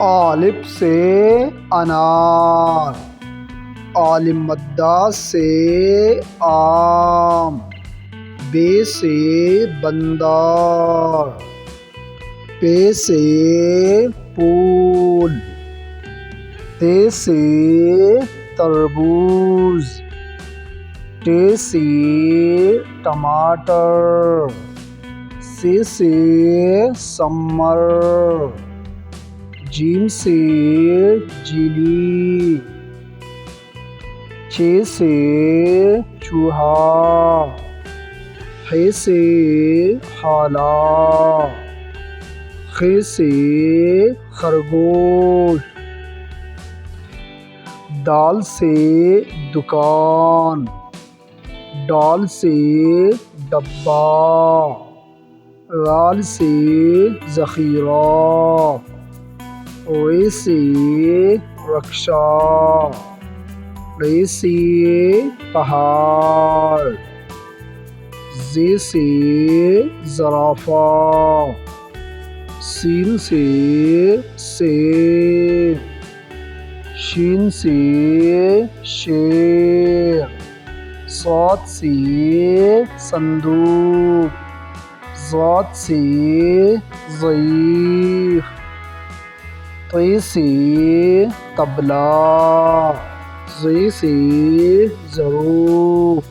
الف سے انار، عالم مدہ سے آم، بے سے بندار، پے سے پھول، تے سے تربوز، ٹے سے ٹماٹر، سے سمر، جیم سے جیلی، چھ سے چوہا، ح سے حالا، خ سے خرگوش، دال سے دکان، ڈال سے ڈبہ، رال سے ذخیرہ، ر سے رکشا، ڑ سے پہاڑ، ز سے زرافہ، سین سے سیب، شین سے شیر، صاد سے صندوق، ضاد سے ضعیف، ط سے طبلہ، ظ سے ظروف۔